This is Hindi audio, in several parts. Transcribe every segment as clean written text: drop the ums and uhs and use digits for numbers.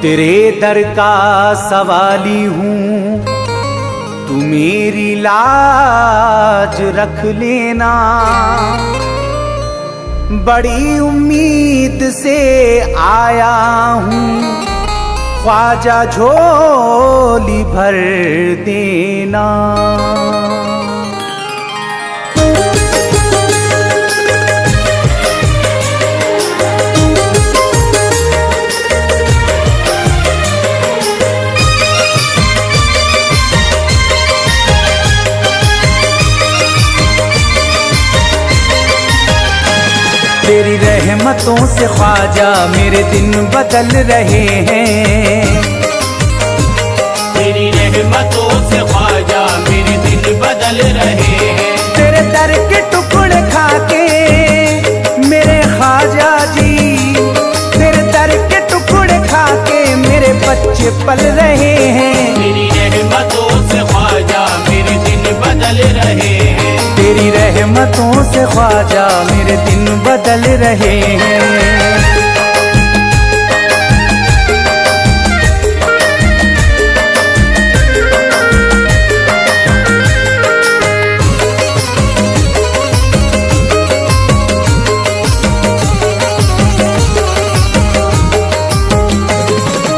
तेरे दर का सवाली हूँ, तू मेरी लाज रख लेना। बड़ी उम्मीद से आया हूँ, ख्वाजा झोली भर देना। तेरी रहमतों से ख्वाजा मेरे दिन बदल रहे हैं। तेरी रहमतों से ख्वाजा मेरे दिन बदल रहे हैं। तेरे दर के टुकड़े खा के मेरे ख्वाजा जी, तेरे दर के टुकड़े खा के मेरे बच्चे पल रहे हैं। तेरी रहमतों से ख्वाजा मेरे दिन बदल रहे हैं। तेरी रहमतों से ख्वाजा मेरे दिन बदल रहे हैं।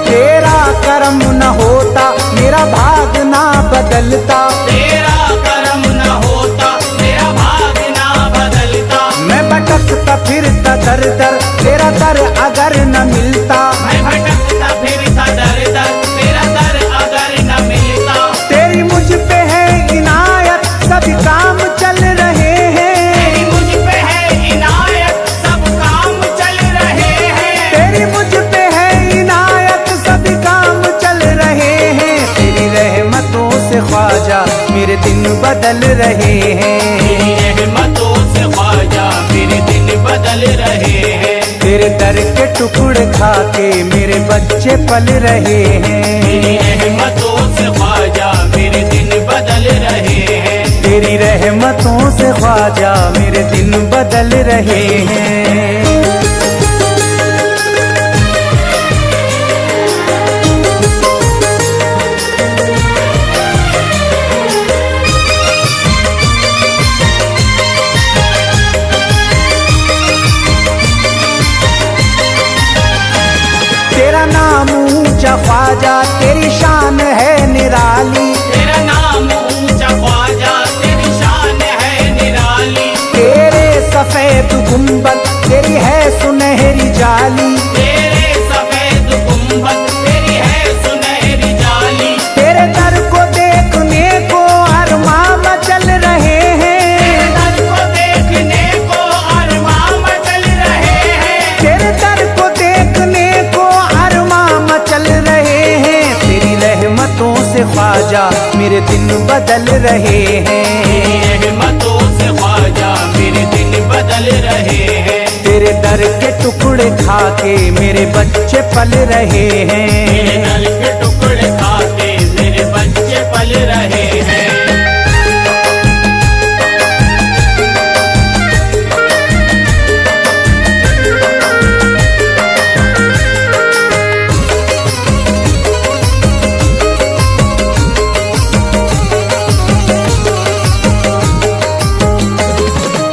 तेरा करम न होता मेरा भाग ना बदलता। तेरा करम न होता मेरा भाग ना बदलता। मैं भटकता फिरता दर दर, तेरा दर अगर न मिलता। मैं भटकता फिरता दर दर, तेरा दर अगर न मिलता। तेरी मुझ पे है इनायत, सभी काम चल रहे हैं। तेरी मुझ पे है इनायत, सब काम चल रहे हैं। तेरी मुझ पे है इनायत, सभी काम चल रहे हैं। तेरी रहमतों से ख्वाजा मेरे दिन बदल रहे हैं। तेरी रहमतों से ख्वाजा मेरे दिन बदल रहे हैं। तेरे दर के टुकड़े खा के मेरे बच्चे पल रहे हैं। तेरी रहमतों से ख्वाजा मेरे दिन बदल रहे हैं। तेरी रहमतों से ख्वाजा मेरे दिन बदल रहे हैं। तेरा नाम ऊंचा ख्वाजा, तेरी शान है निराली। तेरा नाम ऊंचा ख्वाजा, तेरी शान है निराली। तेरे सफेद गुंबद, तेरी है सुनहरी जाली। तेरे सफेद गुंबद, तेरी है सुनहरी जाली। तेरे दर को देखने को अरमां मचल रहे हैं। तेरे दर को देखने को अरमां मचल रहे हैं। तेरे दर को देखने को अरमां मचल रहे हैं। तेरी रहमतों से ख्वाजा मेरे दिन बदल रहे हैं। तेरी रहमतों से ख्वाजा मेरे दिन बदल रहे हैं। तेरे दर के टुकड़े खा के मेरे बच्चे पल रहे हैं। तेरे दर के टुकड़े खा के मेरे बच्चे पल रहे हैं।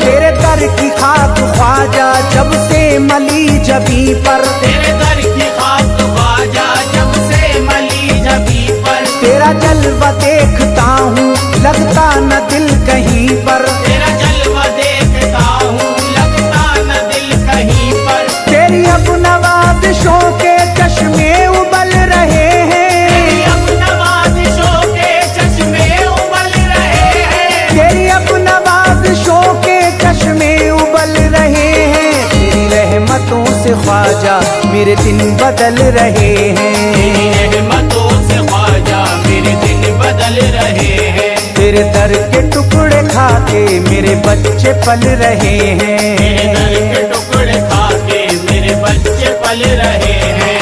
तेरे दर की खाक ख्वाजा जब से मली जबी पर। तेरे दर की खाक ख्वाजा जब से मली जबी पर। तेरा जलवा देखता हूँ लगता न दिल कहीं पर। तेरा जलवा देखता हूँ लगता न दिल कहीं पर। तेरी अब नवाज़िशों के चश्मे उबल रहे हैं। तेरी अब नवाज़िशों के चश्मे उबल रहे हैं। तेरी अब नवाज़िशों के चश्मे उबल रहे हैं। तेरी रहमतों से ख्वाजा मेरे दिन बदल रहे हैं। तेरी रहमतों से ख्वाजा मेरे दिन बदल रहे हैं। तेरे दर के टुकड़े खा के मेरे बच्चे पल रहे हैं। तेरे दर के टुकड़े खा के मेरे बच्चे पल रहे हैं।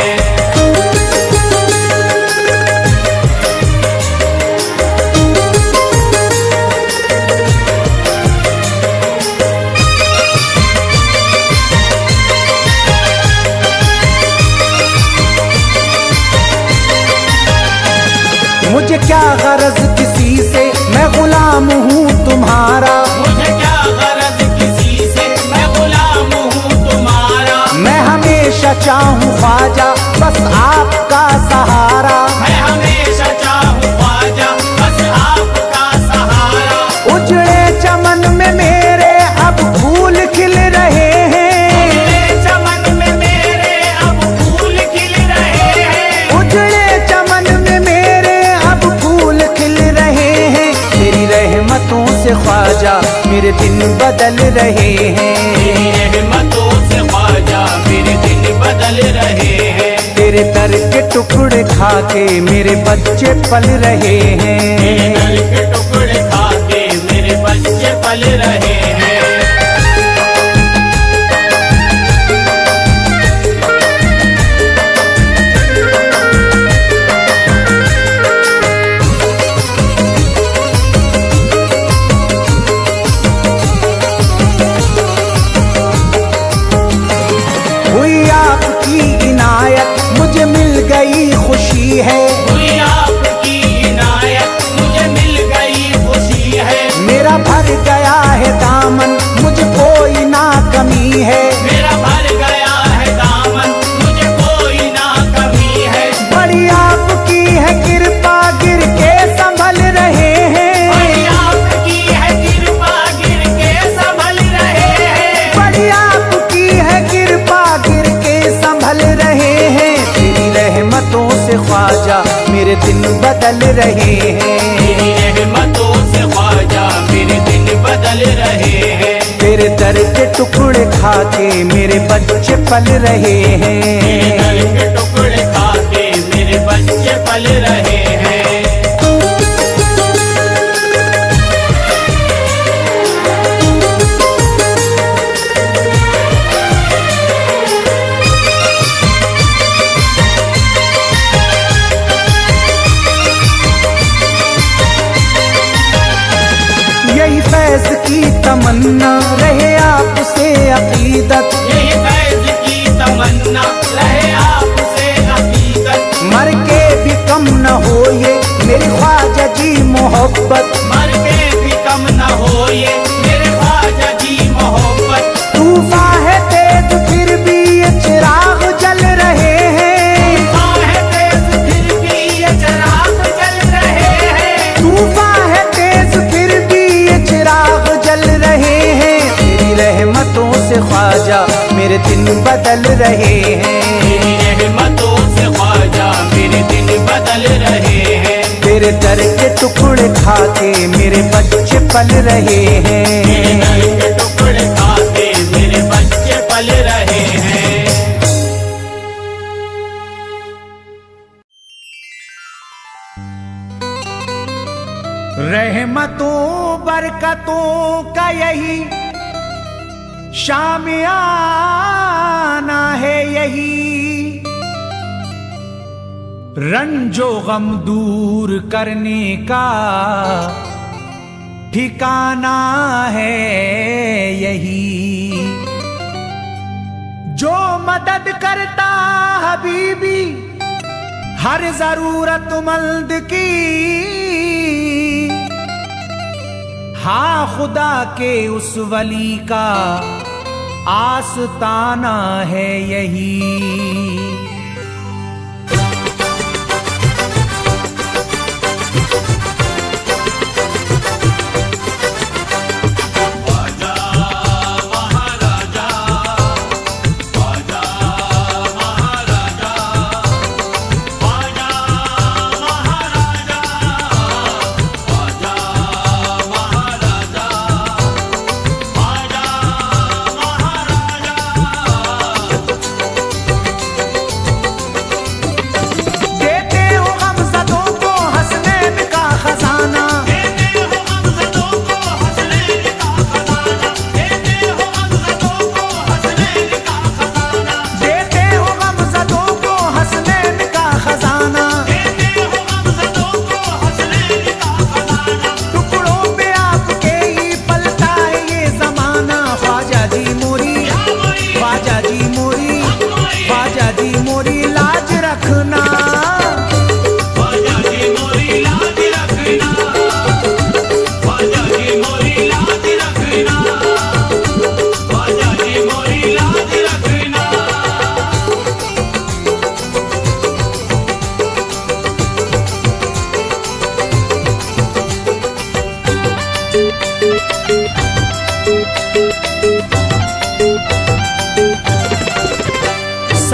चाहूं ख्वाजा बस आपका सहारा। मैं हमेशा चाहूं ख्वाजा बस आपका सहारा। उजड़े चमन में मेरे अब फूल खिल रहे हैं। उजड़े चमन में मेरे अब फूल खिल रहे हैं। उजड़े चमन में मेरे अब फूल खिल रहे हैं। तेरी रहमतों से ख्वाजा मेरे दिन बदल रहे हैं। तेरी रहमतों से ख्वाजा मेरे दिन बदल रहे हैं। तेरे दर के टुकड़े खा के मेरे बच्चे पल रहे हैं। तेरे दर के टुकड़े खा के मेरे बच्चे पल रहे हैं। हुई आपकी इनायत मुझे मिल गई खुशी है। हुई आपकी इनायत मुझे मिल गई खुशी है। मेरा भर गया है दामन मुझे कोई ना कमी है। मेरा भर गया है दामन मुझे कोई ना कमी है। बड़ी आपकी है कृपा गिर के संभल रहे हैं। बड़ी आपकी है कृपा गिर के संभल रहे हैं। बड़ी आपकी है कृपा गिर के संभल रहे हैं। तेरी रहमतों से ख्वाजा मेरे दिन बदल रहे हैं। तेरी रहमतों से ख्वाजा मेरे दिन बदल रहे हैं। तेरे दर के टुकड़े खा के मेरे बच्चे पल रहे हैं। तेरे दर के टुकड़े खा के मेरे बच्चे पल रहे हैं। यही फैज की तमन्ना रहे आपसे अकीदत। यही फैज की तमन्ना रहे आपसे अकीदत। मर के भी कम न हो ये मेरी ख्वाजा जी मोहब्बत। मर के भी कम न हो ये मेरे ख्वाजा जी मोहब्बत। तूफान है तेज फिर भी ये चिराग जल रहे हैं। तूफान है तेज फिर भी ये चिराग जल रहे हैं। तूफान है तेज फिर भी ये चिराग जल रहे हैं। तेरी रहमतों से ख्वाजा मेरे दिन बदल रहे हैं। तेरी रहमतों से ख्वाजा मेरे दिन बदल रहे हैं। तेरे दर के टुकड़े खा के मेरे बच्चे पल रहे हैं। तेरे दर के टुकड़े खा के मेरे बच्चे पल रहे हैं। रहमतों बरकतों का यही शामियाना है। यही रंजो गम दूर करने का ठिकाना है। यही जो मदद करता हबीबी हर जरूरतमंद की। हाँ खुदा के उस वली का आस्ताना है यही।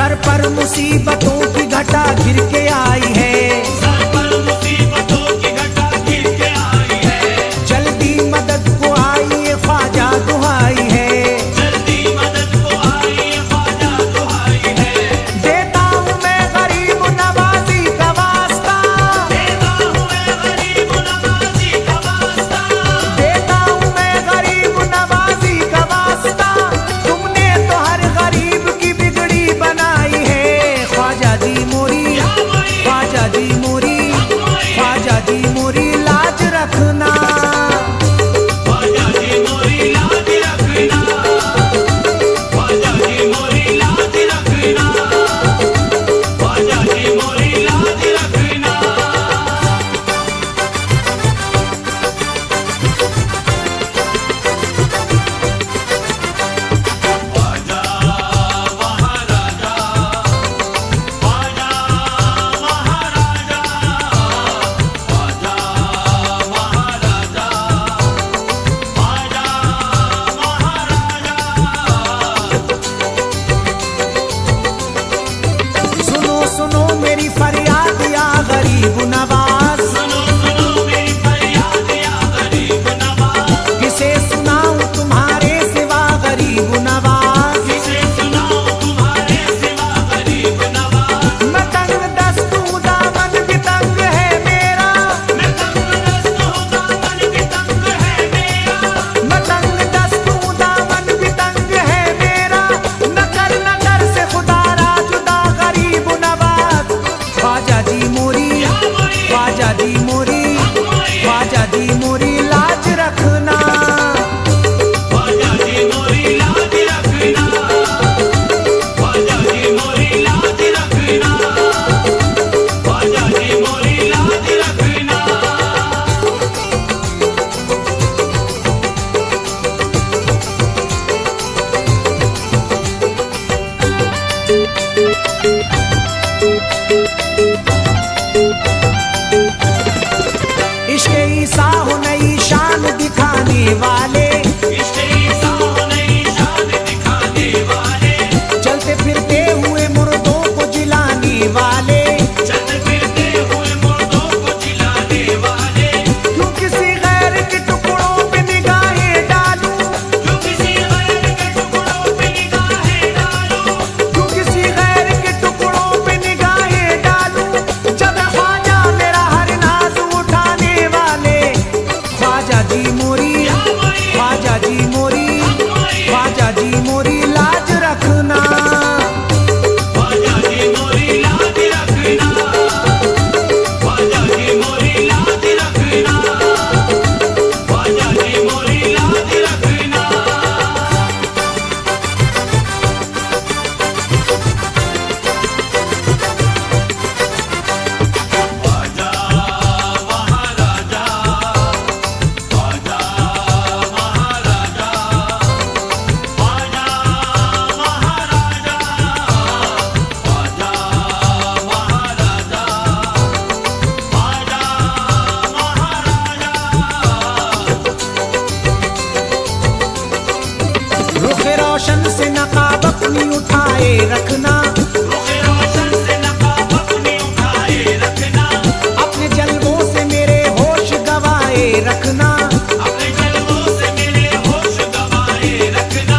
सर पर मुसीबतों की घटा गिर के आई है, सर पर मुसीबतों की घटा गिर के आई है, जल्दी मदद को आई ये ख्वाजा दुहाई है, जल्दी मदद को आई ये ख्वाजा दुहाई है। देता हूँ मैं गरीब नवाजी का वास्ता, देता हूँ मैं गरीब नवाजी का वास्ता, देता हूँ मैं गरीब नवाजी का वास्ता, तुमने तो हर गरीब की बिगड़ी बनाई है। ख्वाजा जी मोरी, ख्वाजा जी मोरी, ख्वाजा जी मोरी लाज रखना, ख्वाजा जी मोरी लाज रखना, ख्वाजा जी मोरी लाज रखना, ख्वाजा जी मोरी लाज रखना। ख्वाजा महाराजा, ख्वाजा महाराजा, ख्वाजा महाराजा, ख्वाजा महाराजा। सुनो सुनो मेरी फरियाद या गरीब नवाज, सुनो सुनो मेरी फरियाद या गरीब नवाज, किसे सुनाऊं तुम्हारे सिवा गरीब नवाज, किसे सुनाऊं तुम्हारे सिवा गरीब नवाज। मैं तंग दस्त हूँ दामन भी तंग है मेरा, मैं तंग दस्त हूँ दामन भी तंग है मेरा, मैं तंग दस्त हूँ दामन भी तंग है मेरा, न कर से खुदा रा जुदा गरीब नवाज। ख्वाजा जी मोरी, ख्वाजा जी मोरी, ख्वाजा जी मोरी लाज रखना, ख्वाजा जी मोरी लाज रखना, ख्वाजा जी मोरी लाज रखना, ख्वाजा जी मोरी लाज रखना। इश्क ईसा हो नई शान दिखाने वाले, इश्क़ ईसा हो नई शान दिखाने वाले, चलते फिरते हुए मुर्दों को जिलाने वाले, चलते फिरते हुए मुर्दों को जिलाने वाले, क्यों किसी गैर के टुकड़ों पे निगाहें डालूं, जो किसी गैर के टुकड़ों पे निगाहें डालो, क्यों किसी गैर के टुकड़ों पे निगाहें डालूं, जब ख्वाजा मेरा हर नाज उठाने वाले। ख्वाजा जी मोरी, ख्वाजा जी मोरी, ख्वाजा जी मोरी लाज रखना, ख्वाजा जी मोरी लाज रखना, ख्वाजा जी मोरी लाज रखना, ख्वाजा जी मोरी लाज रखना। ख्वाजा महाराजा, ख्वाजा महाराजा, ख्वाजा महाराजा, ख्वाजा महाराजा, ख्वाजा महाराजा। रुख रोशन से नकाब अपनी उठाए रखना, रुख़ रोशन से नकाब अपनी उठाए रखना, अपने जलवों से मेरे होश गवाए रखना, अपने जलवों से मेरे होश गवाए रखना,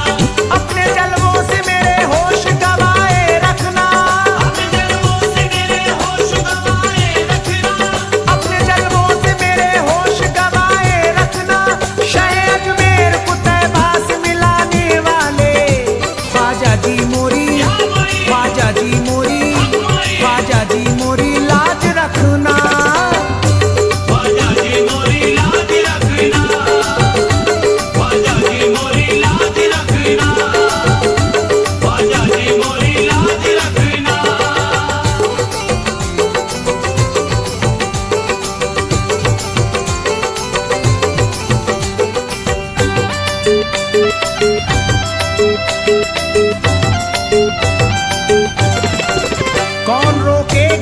अपने जलवों से मेरे होश गवाए रखना, अपने जलवों से मेरे होश गवाए रखना, अपने जलवों से मेरे होश गवाए रखना, शहे अजमेर को तैबा से मिलाने वाले। ख्वाजा जी मोरी, ख्वाजा जी मोरी, ख्वाजा जी मोरी लाज रखना, ख्वाजा जी मोरी लाज रखना, ख्वाजा जी मोरी लाज रखना, ख्वाजा जी मोरी लाज रखना। कौन रोकेगा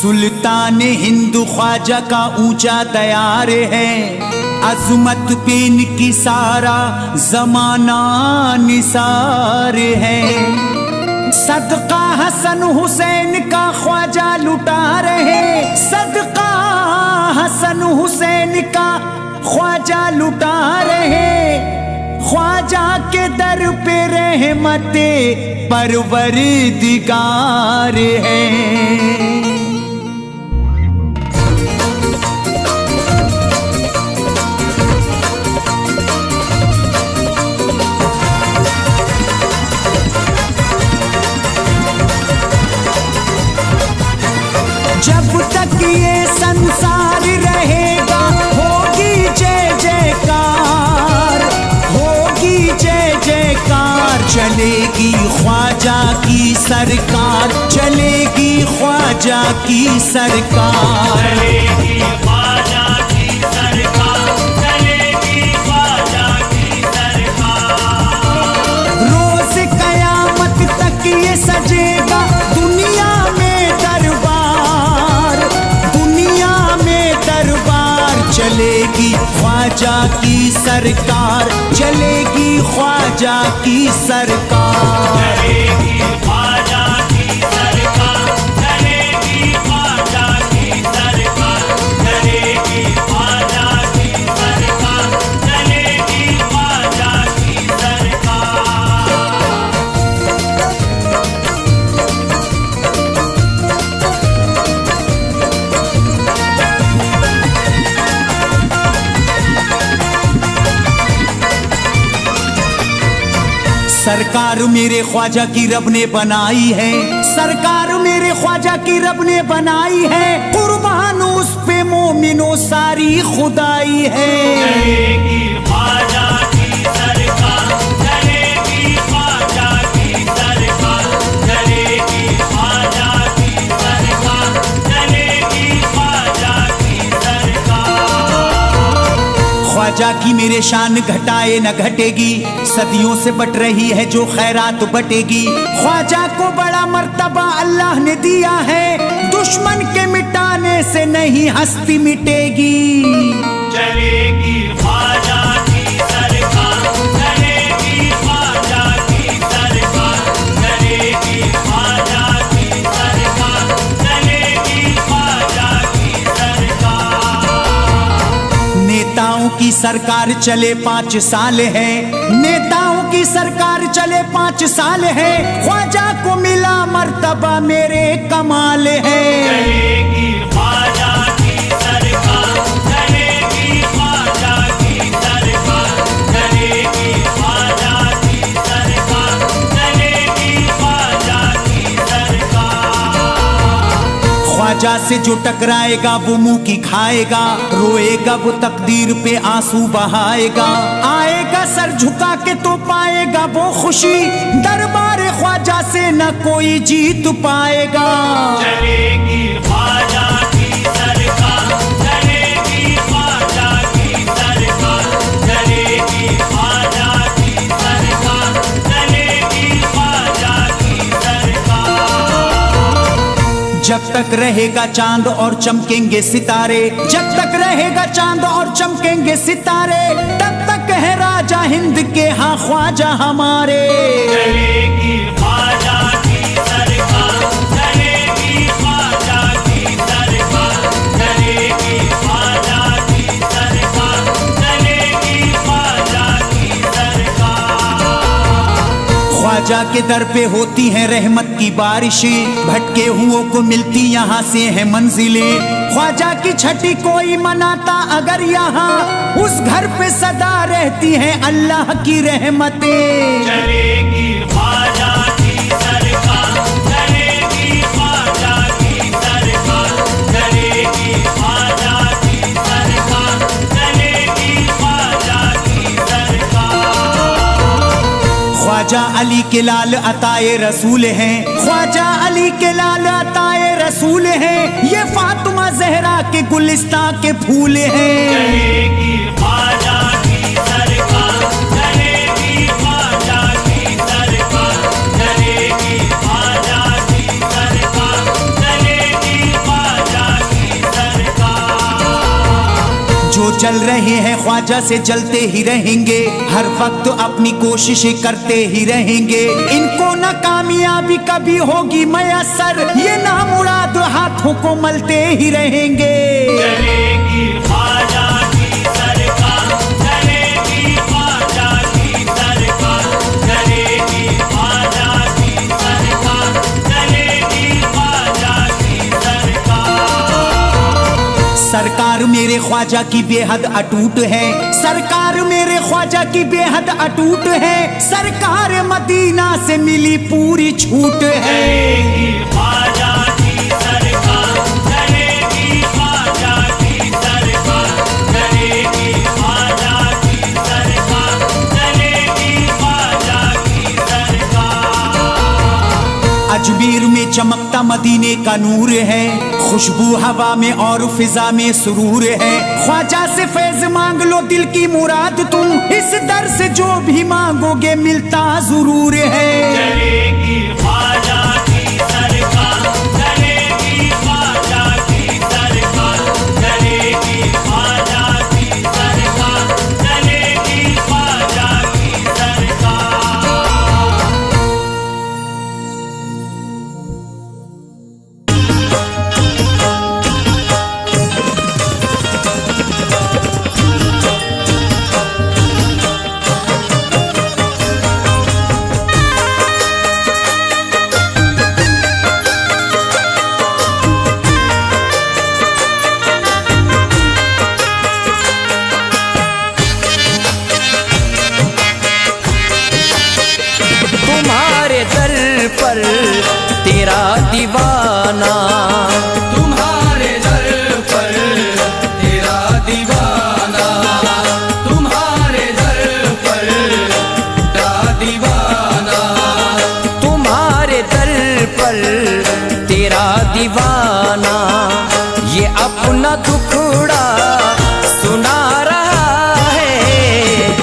सुल्तान हिंद ख्वाजा का ऊंचा दयार है, अजमत पे इनकी सारा जमाना निसार है। सदका हसन हुसैन का ख्वाजा लुटा रहे, सदका हसन हुसैन का ख्वाजा लुटा रहे। ख्वाजा के दर पे रहमते परवरदिगार है। जब तक ये संसार रहेगा होगी जय जयकार, होगी जय जयकार। चलेगी ख्वाजा की सरकार, चलेगी ख्वाजा की सरकार, चलेगी ख्वाजा की सरकार, चलेगी ख्वाजा की सरकार। रोज कयामत तक ये सजेगा दुनिया में दरबार, दुनिया में दरबार। चलेगी ख्वाजा की सरकार, चलेगी ख्वाजा की सरकार, चलेगी ख्वाजा की सरकार, चलेगी ख्वाजा की सरकार, चलेगी ख्वाजा की सरकार, चलेगी ख्वाजा की सरकार। सरकार मेरे ख्वाजा की रब ने बनाई है, सरकार मेरे ख्वाजा की रब ने बनाई है। कुर्बान उस पे मोमिनो सारी खुदाई है। चलेगी ख्वाजा की सरकार, चलेगी ख्वाजा की सरकार, चलेगी ख्वाजा की सरकार, चलेगी ख्वाजा की सरकार। ख्वाजा की मेरे शान घटाए न घटेगी, सदियों से बट रही है जो खैरात बटेगी। ख्वाजा को बड़ा मर्तबा अल्लाह ने दिया है, दुश्मन के मिटाने से नहीं हस्ती मिटेगी। चलेगी ख्वाजा की सरकार, चलेगी ख्वाजा की सरकार, चलेगी ख्वाजा की सरकार, चलेगी ख्वाजा की सरकार। नेताओं की सरकार चले 5 साल है, नेताओं की सरकार चले 5 साल है। ख्वाजा को मिला मर्तबा मेरे कमाल है। चलेगी ख्वाजा की सरकार, चलेगी ख्वाजा की सरकार, चलेगी ख्वाजा की सरकार, चलेगी ख्वाजा की सरकार। ख्वाजा से जो टकराएगा वो मुंह की खाएगा, रोएगा वो तकदीर पे आंसू बहाएगा। आएगा सर झुका के तो पाएगा वो खुशी, दरबार ख्वाजा से न कोई जीत पाएगा। चलेगी ख्वाजा की सरकार, चलेगी ख्वाजा की सरकार, चलेगी ख्वाजा की सरकार, चलेगी ख्वाजा की सरकार। जब तक रहेगा चांद और चमकेंगे सितारे, जब तक रहेगा चांद और चमकेंगे सितारे, तब तक है राजा हिंद के हाँ ख्वाजा हमारे। चलेगी ख्वाजा की सरकार, चलेगी ख्वाजा की सरकार, चलेगी ख्वाजा की सरकार, चलेगी ख्वाजा की सरकार। ख्वाजा के दर पे होती हैं रहमत की बारिशें, भटके हुओं को मिलती यहाँ से है मंजिलें। ख्वाजा की छठी कोई मनाता अगर यहाँ, उस घर पे सदा रहती हैं अल्लाह की रहमतें। चलेगी ख्वाजा की सरकार, चलेगी ख्वाजा की सरकार, चलेगी ख्वाजा की सरकार, चलेगी ख्वाजा की सरकार। ख्वाजा अली के लाल अताए रसूल हैं, ख्वाजा अली के लाल अताए रसूल हैं। ये फातिमा जहरा के गुलिस्तां के फूल हैं। चलेगी ख्वाजा की सरकार, चलेगी ख्वाजा की सरकार, चलेगी ख्वाजा की सरकार, चलेगी ख्वाजा जो जल रहे हैं ख्वाजा से जलते ही रहेंगे, हर वक्त अपनी कोशिशें करते ही रहेंगे। इनको न कामयाबी कभी होगी मयसर, ये नामुराद हाथों को मलते ही रहेंगे। चलेगी ख्वाजा की सरकार, चलेगी ख्वाजा की सरकार, चलेगी ख्वाजा की सरकार, चलेगी ख्वाजा की सरकार। सरकार मेरे ख्वाजा की बेहद अटूट है, सरकार मेरे ख्वाजा की बेहद अटूट है। सरकार मदीना से मिली पूरी छूट है। चलेगी ख्वाजा की सरकार, चलेगी ख्वाजा की सरकार, चलेगी ख्वाजा की सरकार, चलेगी ख्वाजा की सरकार। अजमेर में चमकता मदीने का नूर है, खुशबू हवा में और फिजा में सुरूर है। ख्वाजा से फैज मांग लो दिल की मुराद तुम, इस दर से जो भी मांगोगे मिलता जरूर है। चलेगी ख्वाजा की सरकार, चलेगी ख्वाजा की सरकार, चलेगी ख्वाजा की सरकार, चलेगी ख्वाजा की सरकार। तुम्हारे दर पर तेरा दीवाना, तुम्हारे दर पर तेरा दीवाना, तुम्हारे दर पर तेरा दीवाना, तुम्हारे दर पर तेरा दीवाना, ये अपना दुखड़ा सुना रहा है।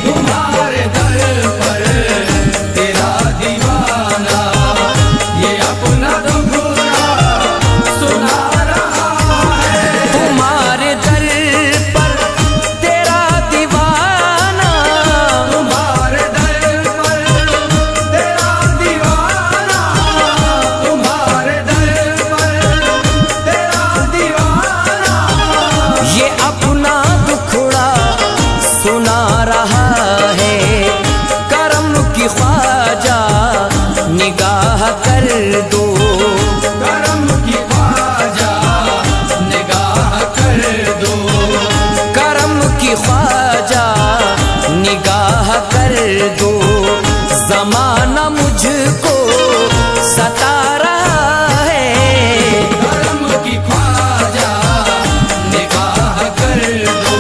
तुम्हारे दर पर तेरा दीवाना, ये अपना दुखड़ा सुना रहा है। तुम्हारे दर पर तेरा दीवाना, तुम्हारे दर पर तेरा दीवाना, तुम्हारे दर पर तेरा दीवाना, ये अपना दुखड़ा सुना रहा है। करम की ख्वाजा निगाह कर दो, करम की ख्वाजा निगाह कर दो, करम की ख्वाजा निगाह कर दो। जमाना मुझको सता रहा है। करम की ख्वाजा निगाह कर दो,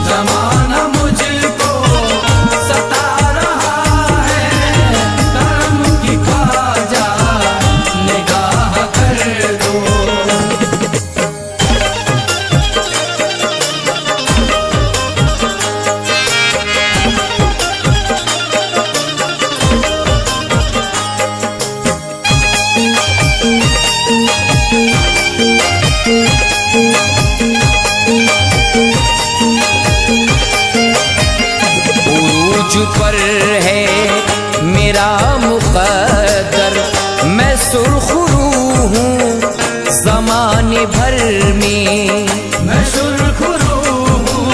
जमाना मुझको सता रहा है। करम की ख्वाजा निगाह कर दो। उरूज पर है मेरा मुक़द्दर, मैं सुरखरू हूँ ज़माने भर में। मैं सुरखरू हूँ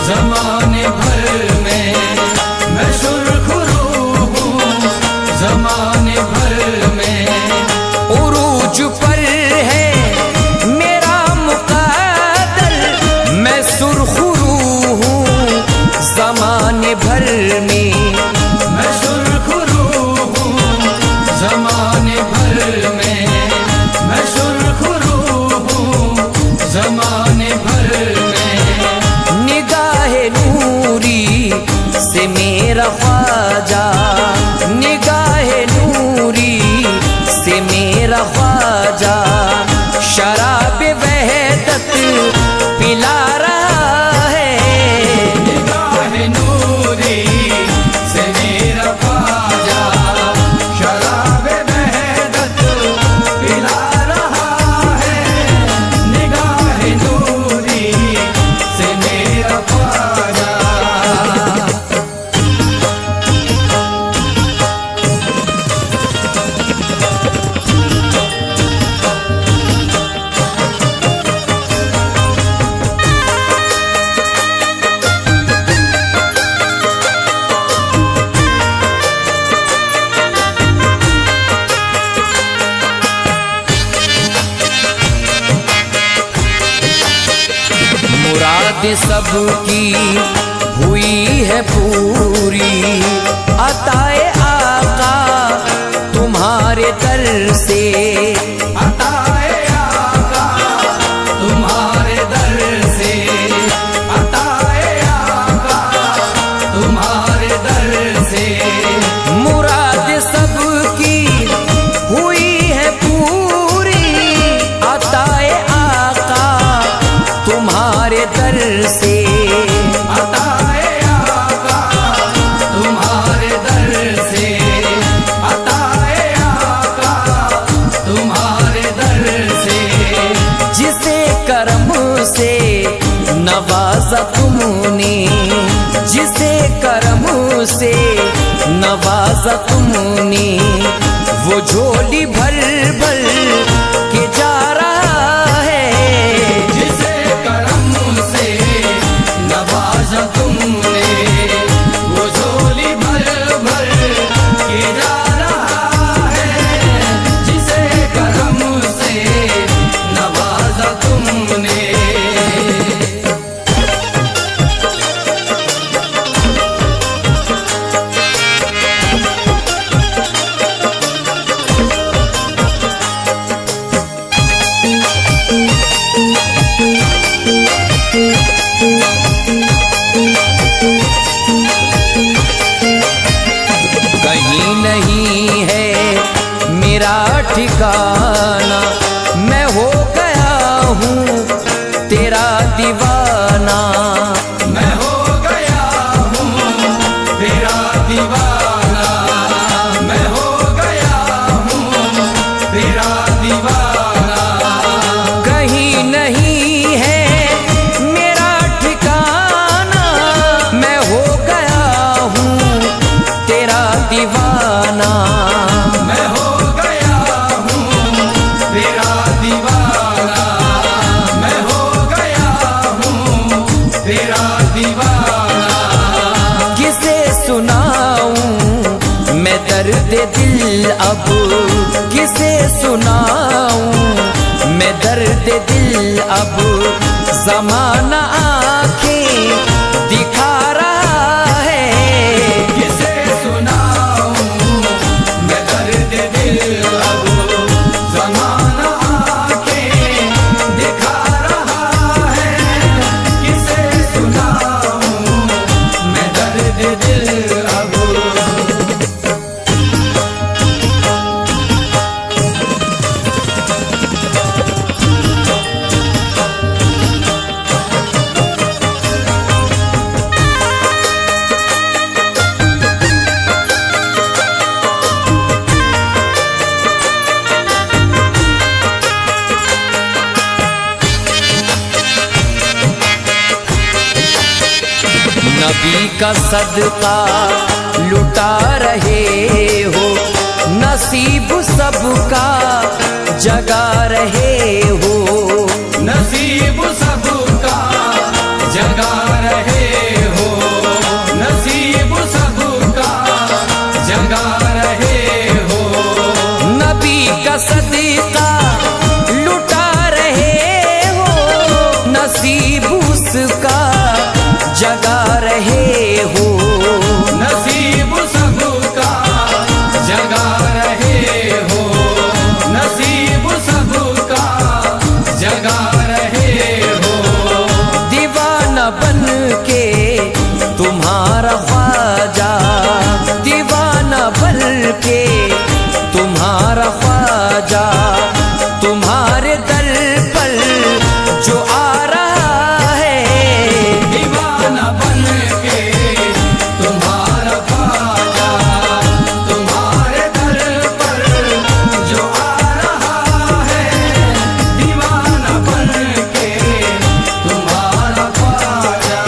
ज़माने भर में, मैं सुरखरू हूँ ज़माने भर में। उरूज पर है मेरा मुक़द्दर, मैं सुरखरू हूँ ज़माने भर में। मैं सुरखरू हूँ ज़माने भर में, मैं सुरखरू हूँ ज़माने मुराद सबकी हुई है पूरी, अताए आका तुम्हारे दर से, अताए आका तुम्हारे दर से, अताए आका तुम्हारे दर से। मुराद सबकी हुई है पूरी, अताए आका तुम्हारे दर से, अताए आका तुम्हारे दर से, अताए आका तुम्हारे दर से। जिसे करम से नवाजा तुमने, जिसे करम से नवाजा तुमने, वो झोली भर भर के जा रहा है। जिसे करम से नवाजा तुमने, वो झोली भर भर के जा रहा है। जिसे करम से नवाजा तुमने। कहीं नहीं है मेरा ठिकाना, मैं हो गया हूँ तेरा दीवाना। मैं हो गया हूँ तेरा दीवाना, मैं हो गया हूँ तेरा दीवाना। कहीं नहीं है मेरा ठिकाना, मैं हो गया हूँ तेरा दीवाना। मैं हो गया हूँ तेरा दीवाना, मैं हो गया हूँ तेरा दीवाना। किसे सुनाऊं मैं दर्द दिल अब, किसे सुनाऊं मैं दर्द दिल अब, ज़माना आँखें दिखा रहा है। किसे सुनाऊं मैं दर्द दिल अब, ज़माना आँखें दिखा रहा है। किसे सुनाऊं मैं दर्द दिल अब। नबी का सदका लुटा रहे हो, नसीब सबका जगा रहे हो। नसीब सबका जगा रहे हो, नसीब सबका जगा रहे हो। नबी का सदका लुटा रहे हो, नसीब उसका जगा रहे हो। नसीब सबका जगा रहे हो, नसीब सबका जगा रहे हो। दीवाना बन के तुम्हारा ख्वाजा, दीवाना बन के तुम्हारा ख्वाजा, तुम्हारे दर पर जो आ रहा है। दीवाना बन के तुम्हारा ख्वाजा, तुम्हारे दर पर जो आ रहा है। दीवाना बन के तुम्हारा ख्वाजा।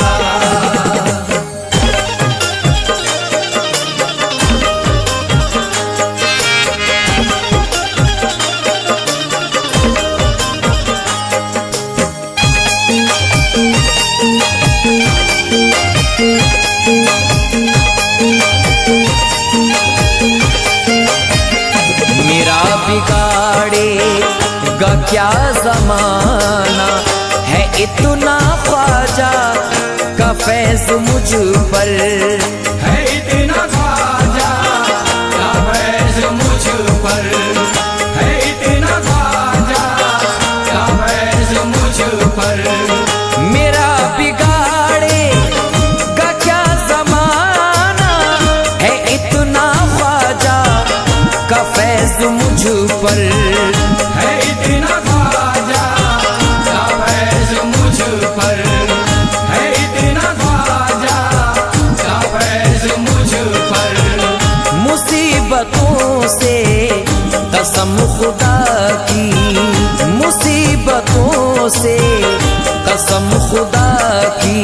मेरा बिगाड़ेगा क्या जमाना, है इतना ख्वाजा का फैज़ मुझ पर, है इतना ख्वाजा का फैज़ मुझ पर, है इतना ख्वाजा का फैज़ मुझ पर। मेरा बिगाड़ेगा क्या ज़माना, है इतना ख्वाजा का फैज़ मुझ पर, है इतना ख्वाजा का फैज़ मुझ पर, है इतना ख्वाजा का फैज़ मुझ पर। मुसीबतों से कसम खुदा की, मुसीबतों से कसम खुदा की,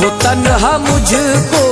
वो तन्हा मुझको